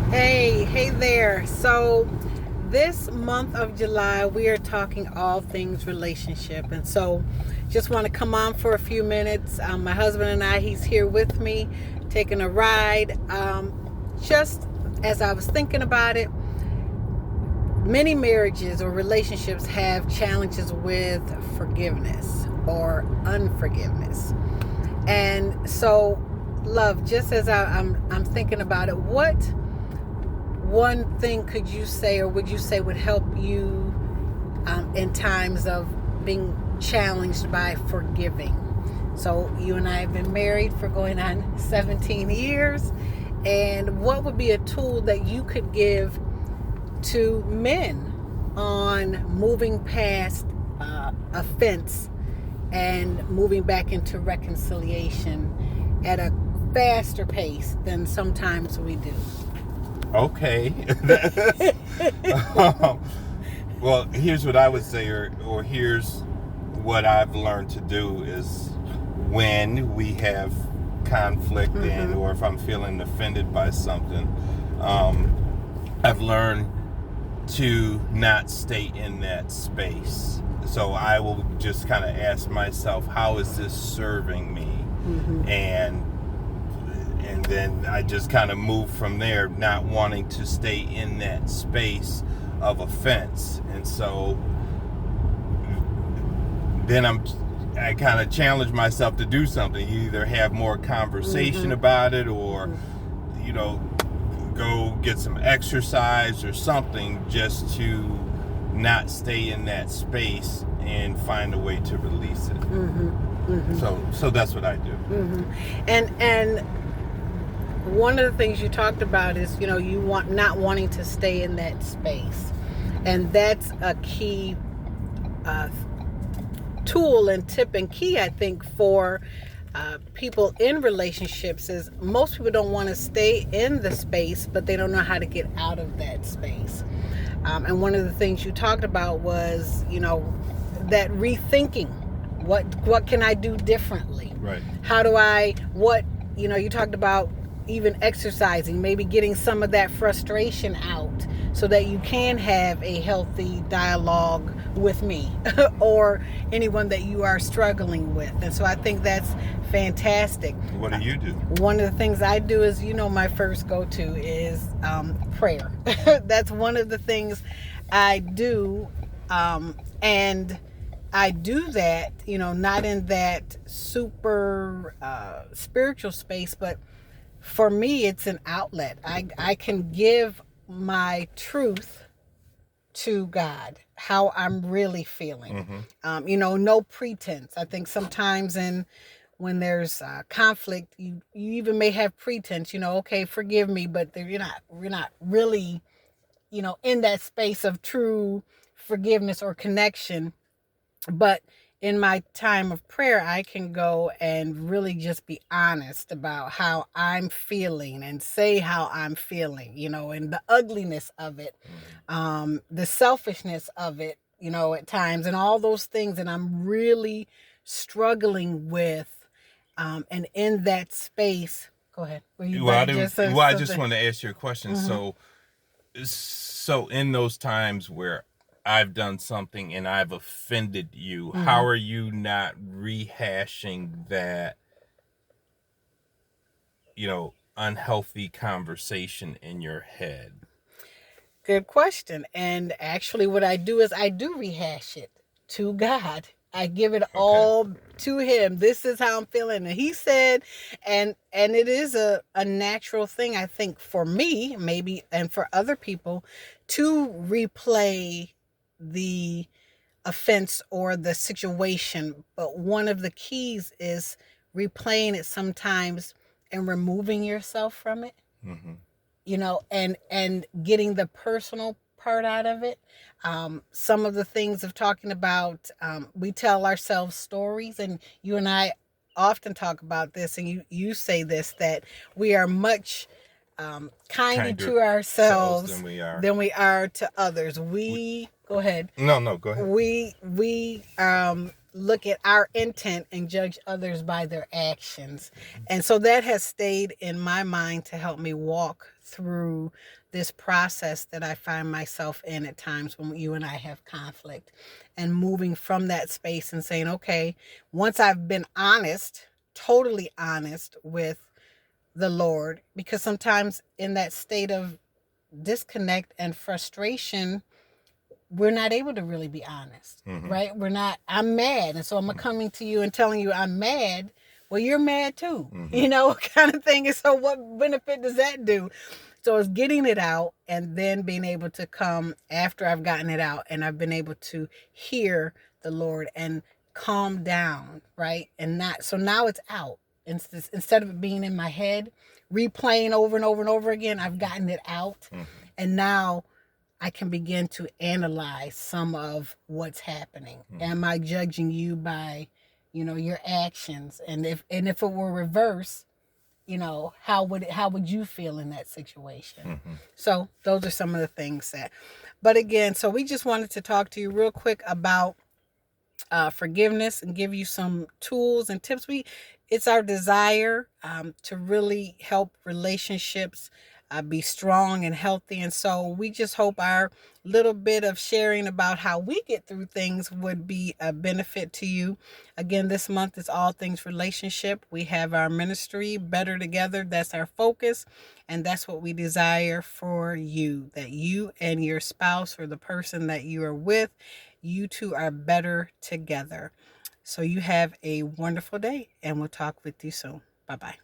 Hey there. So, this month of July, we are talking all things relationship. And so, just want to come on for a few minutes. My husband and I, he's here with me, taking a ride. Just as I was thinking about it, many marriages or relationships have challenges with forgiveness or unforgiveness. And so, love, just as I'm thinking about it, what one thing could you say, or would you say, would help you in times of being challenged by forgiving? So you and I have been married for going on 17 years. And what would be a tool that you could give to men on moving past offense and moving back into reconciliation at a faster pace than sometimes we do? Okay. Well, here's what I would say, or here's what I've learned to do is when we have conflict or if I'm feeling offended by something, I've learned to not stay in that space. So I will just kind of ask myself, how is this serving me? And then I just kind of move from there, not wanting to stay in that space of offense. And so then I kind of challenge myself to do something. You either have more conversation about it, or go get some exercise or something, just to not stay in that space and find a way to release it. So that's what I do. And one of the things you talked about is, you not wanting to stay in that space. And that's a key tool and tip and key, I think, for people in relationships. Is most people don't want to stay in the space, but they don't know how to get out of that space. And one of the things you talked about was, that rethinking. What can I do differently? Right. How do I, you talked about even exercising, maybe getting some of that frustration out so that you can have a healthy dialogue with me or anyone that you are struggling with. And so I think that's fantastic. What do you do? One of the things I do is, my first go-to is prayer. That's one of the things I do. And I do that, not in that super spiritual space, but for me, it's an outlet. I can give my truth to God, how I'm really feeling. No pretense. I think sometimes when there's conflict, you even may have pretense. Okay, forgive me, but we're not really, in that space of true forgiveness or connection. But in my time of prayer, I can go and really just be honest about how I'm feeling and say how I'm feeling, and the ugliness of it, the selfishness of it, at times, and all those things. And I'm really struggling with, and in that space, go ahead. I just want to ask you a question. So in those times where I've done something and I've offended you, how are you not rehashing that, unhealthy conversation in your head? Good question. And actually what I do is I do rehash it to God. I give it all to him. This is how I'm feeling. And he said, and it is a natural thing, I think, for me, maybe, and for other people, to replay the offense or the situation. But one of the keys is replaying it sometimes and removing yourself from it, and getting the personal part out of it. Some of the things of talking about, we tell ourselves stories, and you and I often talk about this, and you say this, that we are much kinder to ourselves than we are to others. Go ahead. No, go ahead. We look at our intent and judge others by their actions. And so that has stayed in my mind to help me walk through this process that I find myself in at times when you and I have conflict, and moving from that space and saying, okay, once I've been honest, totally honest with the Lord, because sometimes in that state of disconnect and frustration, we're not able to really be honest, right? We're not, I'm mad. And so I'm coming to you and telling you I'm mad. Well, you're mad too, kind of thing. And so what benefit does that do? So it's getting it out and then being able to come after I've gotten it out and I've been able to hear the Lord and calm down, right? And not, so now it's out. Instead of it being in my head, replaying over and over and over again, I've gotten it out. And now I can begin to analyze some of what's happening. Am I judging you by, your actions? And if it were reverse, how would you feel in that situation? So those are some of the things that, but again, so we just wanted to talk to you real quick about forgiveness and give you some tools and tips. It's our desire to really help relationships be strong and healthy. And so we just hope our little bit of sharing about how we get through things would be a benefit to you. Again, this month is all things relationship. We have our ministry, Better Together. That's our focus. And that's what we desire for you, that you and your spouse or the person that you are with, you two are better together. So you have a wonderful day, and we'll talk with you soon. Bye-bye.